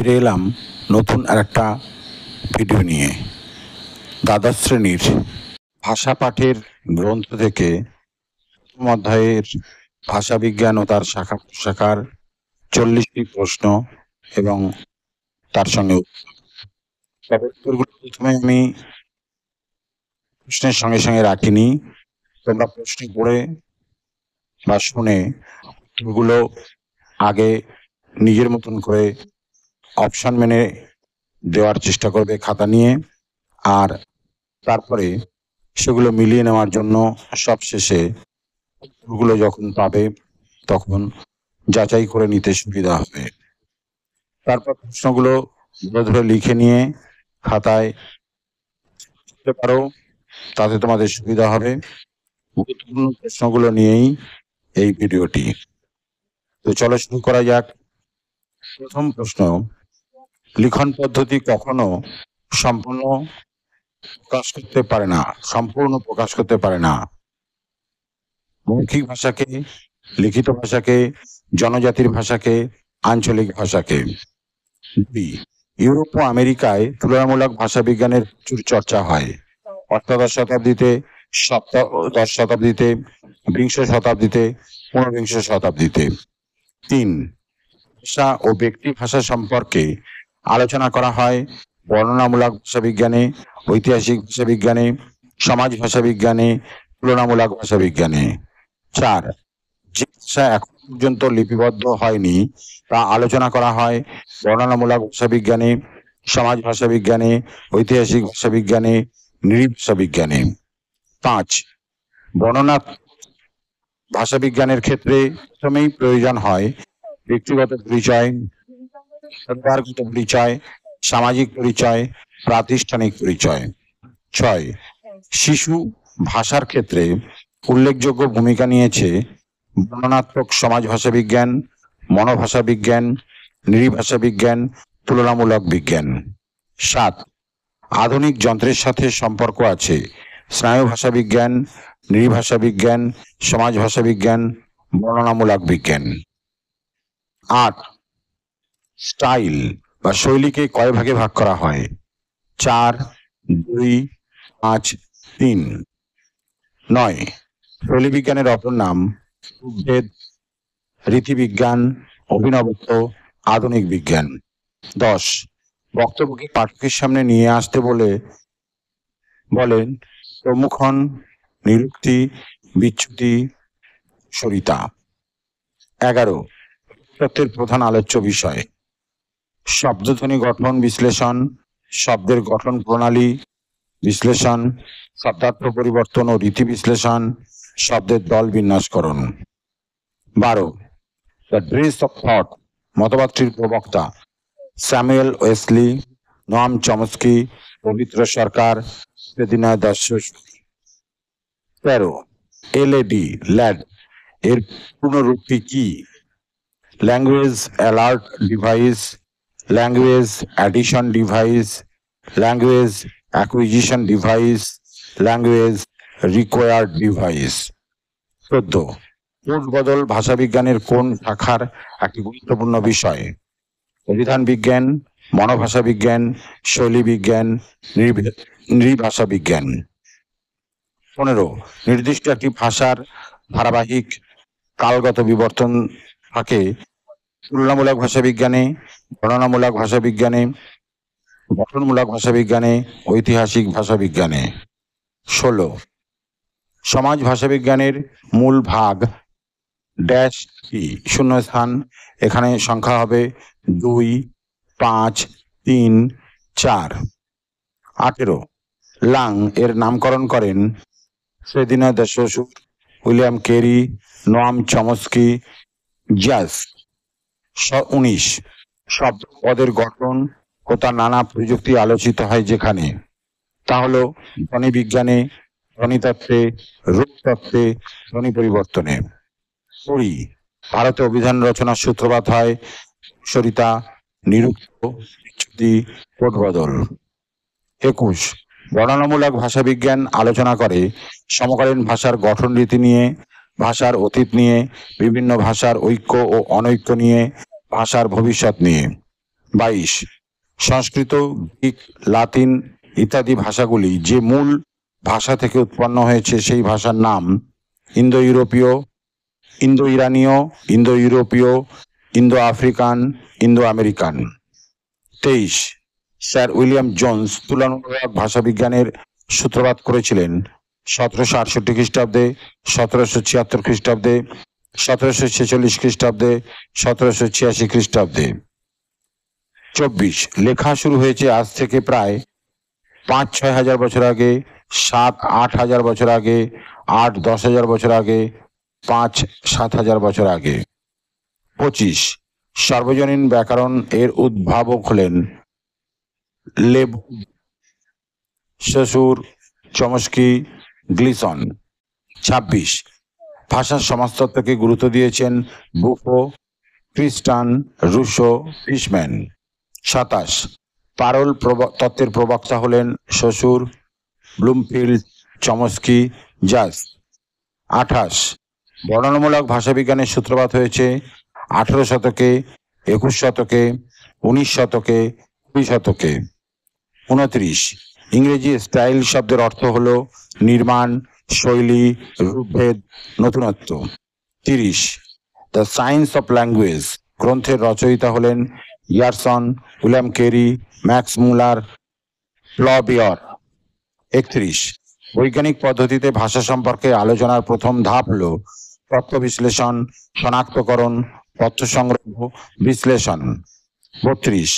ফিরে এলাম নতুন আরেকটা ভিডিও নিয়ে। দ্বাদশ শ্রেণীর ভাষা পাঠের গ্রন্থ থেকে প্রথম অধ্যায়ের ভাষাবিজ্ঞান ও তার শাখা প্রশাখার 40টি প্রশ্ন এবং তার সঙ্গে উত্তরগুলো প্রথমে আমি প্রশ্নের সঙ্গে সঙ্গে রাখিনি। তোমরা প্রশ্ন পড়ে বা শুনে উত্তরগুলো আগে নিজের মতন করে অপশন মেনে দেওয়ার চেষ্টা করবে খাতা নিয়ে, আর তারপরে সেগুলো মিলিয়ে নেওয়ার জন্য সবশেষে উত্তরগুলো যখন পাবে তখন যাচাই করে নিতে সুবিধা হবে। তারপর প্রশ্নগুলো ধরে ধরে লিখে নিয়ে খাতায় লিখতে পারো, তাতে তোমাদের সুবিধা হবে। গুরুত্বপূর্ণ প্রশ্নগুলো নিয়েই এই ভিডিওটি। তো চলো শুরু করা যাক। প্রথম প্রশ্ন, লিখন পদ্ধতি কখনো সম্পূর্ণ প্রকাশ করতে পারে না। মৌখিক ভাষাকে, লিখিত ভাষাকে, জনজাতির ভাষাকে, আঞ্চলিক ভাষাকে। দুই, ইউরোপ ও আমেরিকায় তুলনামূলক ভাষা বিজ্ঞানের প্রচুর চর্চা হয়। অষ্টাদশ শতাব্দীতে, সপ্তদশ শতাব্দীতে, বিংশ শতাব্দীতে, ঊনবিংশ শতাব্দীতে। তিন, ভাষা ও ব্যক্তি ভাষা সম্পর্কে আলোচনা করা হয় বর্ণনামূলক ভাষা বিজ্ঞানে, ঐতিহাসিক ভাষা বিজ্ঞানে, সমাজ ভাষা বিজ্ঞানে, তুলনামূলক ভাষা বিজ্ঞানে। চার, যে ভাষা এখন পর্যন্ত লিপিবদ্ধ হয়নি তা আলোচনা করা হয় বর্ণনামূলক ভাষা বিজ্ঞানে, সমাজ ভাষা বিজ্ঞানে, ঐতিহাসিক ভাষা বিজ্ঞানে, নৃভাষা বিজ্ঞানে। পাঁচ, বর্ণনা ভাষা বিজ্ঞানের ক্ষেত্রে প্রথমেই প্রয়োজন হয় ব্যক্তিগত পরিচয়, পরিবারগত পরিচয়, সামাজিক পরিচয়, প্রাতিষ্ঠানিক পরিচয়। ছয়, শিশু ভাষার ক্ষেত্রে উল্লেখযোগ্য ভূমিকা নিয়েছে বর্ণনাত্মক সমাজ ভাষা বিজ্ঞান, মনোভাষা বিজ্ঞান, নৃভাষা বিজ্ঞান, তুলনামূলক বিজ্ঞান। সাত, আধুনিক যন্ত্রের সাথে সম্পর্ক আছে স্নায়ু ভাষা বিজ্ঞান, নৃভাষা বিজ্ঞান, সমাজ ভাষা বিজ্ঞান, বর্ণনামূলক বিজ্ঞান। আট, স্টাইল বা শৈলীকে কয় ভাগে ভাগ করা হয়? 4, 2, 5, 3। 9, শৈলী বিজ্ঞানের অপর নাম রূপভেদ, রীতিবিজ্ঞান, অভিনবত্ব, আধুনিক বিজ্ঞান। 10, বক্তব্যকে পাঠকের সামনে নিয়ে আসতে বলেন প্রমুখন, নিরুক্তি, বিচ্যুতি, সরিতা। 11, তত্ত্বের প্রধান আলোচ্য বিষয় শব্দধ্বনি গঠন বিশ্লেষণ, শব্দের গঠন প্রণালী বিশ্লেষণ, শব্দার্থ পরিবর্তন ও রীতি বিশ্লেষণ, শব্দের দল বিন্যাসকরণ। 12, দ্য ড্রেস অফ থট, মতবাদটির প্রবক্তা Samuel Wesley, Noam Chomsky, Pabitra Sarkar, Bedina Das. 13, LAD, LAD এর পূর্ণরূপটি কি? Language alert device, language addition device, language acquisition device, language required device. 14, কোষ বদল ভাষাবিজ্ঞানের কোন শাখার একটি গুরুত্বপূর্ণ বিষয়? অভিধান বিজ্ঞান, মনোভাষা বিজ্ঞান, শৈলী বিজ্ঞান, নৃভাষা বিজ্ঞান। 15, নির্দিষ্ট একটি ভাষার ধারাবাহিক কালগত বিবর্তন থাকে তুলনামূলক ভাষা বিজ্ঞানে, বর্ণনামূলক ভাষা বিজ্ঞানে, গঠনমূলক ভাষা বিজ্ঞানে, ঐতিহাসিক ভাষা বিজ্ঞানে। 16, সমাজ ভাষা বিজ্ঞানের মূল ভাগ ড্যাশ কি? শূন্যস্থান, এখানে সংখ্যা হবে 2, 5, 3, 4। 18, লাং এর নামকরণ করেন Sedina Das, William Carey, Noam Chomsky, জাস। 19, শব্দ পদের গঠন ও তার নানা প্রযুক্তি আলোচিত হয় যেখানে, তা হলো ধ্বনি বিজ্ঞানে, ধ্বনিতত্ত্বে, রূপতত্ত্বে, ধ্বনি পরিবর্তনে। 20, ভারতে অভিধান রচনার সূত্রপাত হয় সরিতা, নিরুক্ত, বিচ্যুতি, কোটবদল। 21, বর্ণনামূলক ভাষা বিজ্ঞান আলোচনা করে সমকালীন ভাষার গঠন রীতি নিয়ে, ভাষার অতীত নিয়ে, বিভিন্ন ভাষার ঐক্য ও অনৈক্য নিয়ে, ভাষার ভবিষ্যৎ নিয়ে। 22 সংস্কৃত, গ্রিক, লাতিন ইত্যাদি ভাষাগুলি যে মূল ভাষা থেকে উৎপন্ন হয়েছে সেই ভাষার নাম ইন্দো ইউরোপীয়, ইন্দো ইরানীয়, ইন্দো ইউরোপীয়, Indo African, Indo American. 23 sir William Jones তুলনামূলক ভাষাবিজ্ঞানের সূত্রপাত করেছিলেন 1768 খ্রিস্টাব্দে, 1776 খ্রিস্টাব্দে, 1746 খ্রিস্টাব্দে, 1786 খ্রিস্টাব্দে। 24 লেখা শুরু হয়েছে আজ থেকে প্রায় 5-6 হাজার বছর আগে, 7-8 হাজার বছর আগে, 8-10 হাজার বছর আগে, 5-7 হাজার বছর আগে। 25 সার্বজনীন ব্যাকরণ এর উদ্ভাবক হলেন লেব, শ্বশুর, চমস্কি, গ্লিসন। 26 ভাষার সমাজতত্ত্বকে গুরুত্ব দিয়েছেন বুফো, ক্রিস্টান, রুশো, ফিশম্যান। 27 পারল তত্ত্বের প্রবক্তা হলেন শ্বশুর, ব্লুমফিল্ড, চমস্কি, জাস। 28 বর্ণনামূলক ভাষাবিজ্ঞানের সূত্রপাত হয়েছে 18 শতকে, 21 শতকে, 19 শতকে, 20 শতকে। 29 ইংরেজি স্টাইল শব্দের অর্থ হলো নির্মাণ, শৈলী, রূপভেদ, নতুনত্ব। 30 দ্য সায়েন্স অফ ল্যাঙ্গুয়েজ গ্রন্থের রচয়িতা হলেন ইয়ারসন, উইলিয়াম কেরি, ম্যাক্স মুলার, প্লবিয়র। 31 বৈজ্ঞানিক পদ্ধতিতে ভাষা সম্পর্কে আলোচনার প্রথম ধাপ হল তথ্য বিশ্লেষণ, শনাক্তকরণ, তথ্য সংগ্রহ, বিশ্লেষণ। 32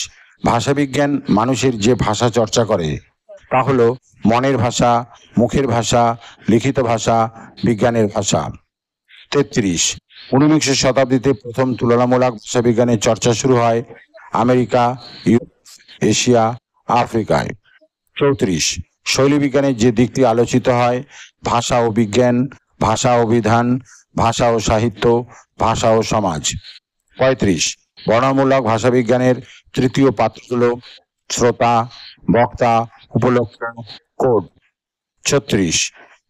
ভাষাবিজ্ঞান মানুষের যে ভাষা চর্চা করে তা হলো মনের ভাষা, মুখের ভাষা, লিখিত ভাষা, বিজ্ঞানের ভাষা। 33 ঊনবিংশ শতাব্দীতে প্রথম তুলনামূলক ভাষাবিজ্ঞানের চর্চা শুরু হয় আমেরিকা, ইউরোপ, এশিয়া, আফ্রিকায়। 34 শৈলী বিজ্ঞানের যে দিকটি আলোচিত হয় ভাষা ও বিজ্ঞান, ভাষা ও বিধান, ভাষা ও সাহিত্য, ভাষা ও সমাজ। 35 বর্ণনামূলক ভাষাবিজ্ঞানের তৃতীয় পাত্র হল শ্রোতা, বক্তা, উপলক্ষ, কোড। 36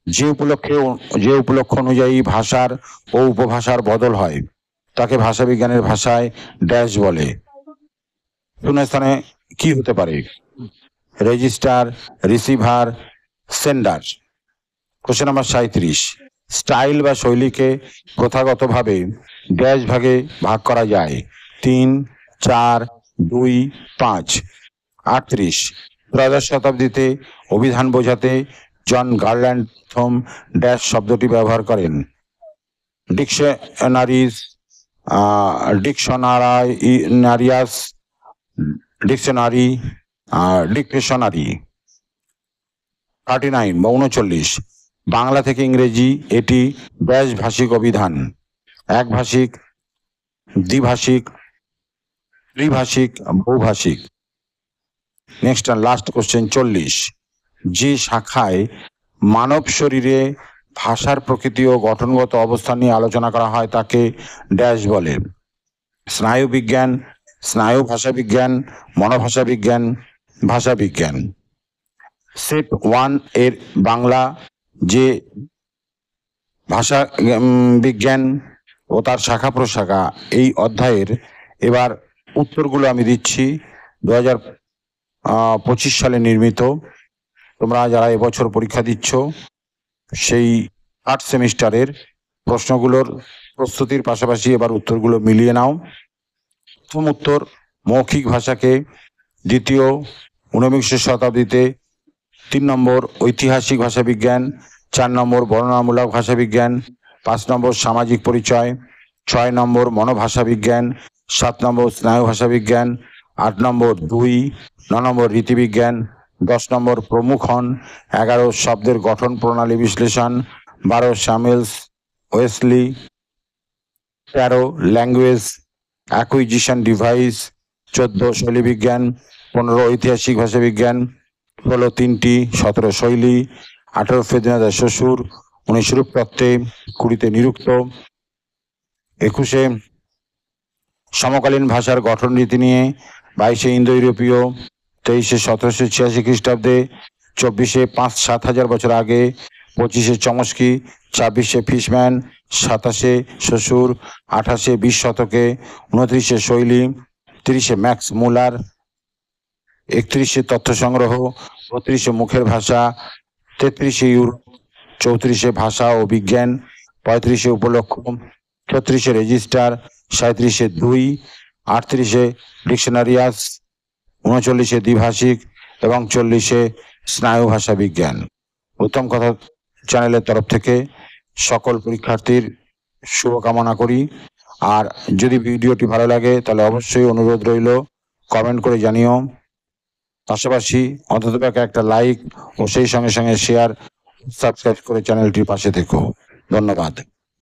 যে উপলক্ষ অনুযায়ী ভাষার ও উপভাষার বদল হয় তাকে ভাষাবিজ্ঞানের ভাষায় ড্যাশ বলে। শূন্যস্থানে কি হতে পারে? Register, receiver, sender. Question number 37 style বা শৈলীকে প্রথাগতভাবে ড্যাশ ভাগে ভাগ করা যায় 3, 4, 2, 5। 38 ত্রয়োদশ শতাব্দীতে অভিধান বোঝাতে জন গার্ল্যান্ড প্রথম ড্যাশ শব্দটি ব্যবহার করেন। Dictionaries, ডিকশনারিয়াস, dictionary, dictionary. 39 বা 39 বাংলা থেকে ইংরেজি এটি ড্যাশ ভাষিক অভিধান, একভাষিক, দ্বিভাষিক, ত্রিভাষিক, বহুভাষিক। নেক্সট লাস্ট কোশ্চেন 40 যে শাখায় মানব শরীরে ভাষার প্রকৃতি ও গঠনগত অবস্থান নিয়ে আলোচনা করা হয় তাকে ড্যাশ বলে। স্নায়ু বিজ্ঞান, স্নায়ু ভাষাবিজ্ঞান, মনোভাষা বিজ্ঞান, ভাষা বিজ্ঞান। সেট 1 এর বাংলা যে ভাষা বিজ্ঞান ও তার শাখা প্রশাখা এই অধ্যায়ের এবার উত্তরগুলো আমি দিচ্ছি 2025 সালে নির্মিত। তোমরা যারা এবছর পরীক্ষা দিচ্ছ সেই 8 সেমিস্টারের প্রশ্নগুলোর প্রস্তুতির পাশাপাশি এবার উত্তরগুলো মিলিয়ে নাও। প্রথম উত্তর মৌখিক ভাষাকে দ্বিতীয় ঊনবিংশ শতাব্দীতে 3 নম্বর ঐতিহাসিক ভাষাবিজ্ঞান, 4 নম্বর বর্ণনামূলক ভাষাবিজ্ঞান, 5 নম্বর সামাজিক পরিচয়, 6 নম্বর মনোভাষা বিজ্ঞান, 7 নম্বর স্নায়ু ভাষাবিজ্ঞান, 8 নম্বর 2, 9 নম্বর রীতিবিজ্ঞান, 10 নম্বর প্রমুখন, 11 শব্দের গঠন প্রণালী বিশ্লেষণ, 12 Samuels Wesley, 13 language acquisition device, 14 শৈলী বিজ্ঞান, 15 ঐতিহাসিক ভাষাবিজ্ঞান, 16 3টি, 17 শৈলী, 18 ফেদিনাদার শ্বশুর, 19 রূপতত্ত্বে, 20 নিরুক্ত, 21 সমকালীন ভাষার গঠন রীতি নিয়ে, 22 ইন্দো ইউরোপীয়, 23 1786 খ্রিস্টাব্দে, 24 5-7 হাজার বছর আগে, 25 চমস্কি, 26 ফিশম্যান, 27 শ্বশুর, 28 20 শতকে, 29 শৈলী, 30 ম্যাক্স মুলার, 31 তথ্য সংগ্রহ, 32 মুখের ভাষা, 33 ইউরোপ, 34 ভাষা ও বিজ্ঞান, 35 উপলক্ষ, 36 রেজিস্টার, 37 2, 38 ডিকশনারিয়াস, 39 দ্বিভাষিক এবং 40 স্নায়ু ভাষা বিজ্ঞান। উত্তম কথা চ্যানেলের তরফ থেকে সকল পরীক্ষার্থীর শুভকামনা করি। আর যদি ভিডিওটি ভালো লাগে তাহলে অবশ্যই অনুরোধ রইল কমেন্ট করে জানিও, পাশাপাশি অন্তত একটা লাইক ও সেই সঙ্গে সঙ্গে শেয়ার, সাবস্ক্রাইব করে চ্যানেলটির পাশে থেকো। ধন্যবাদ।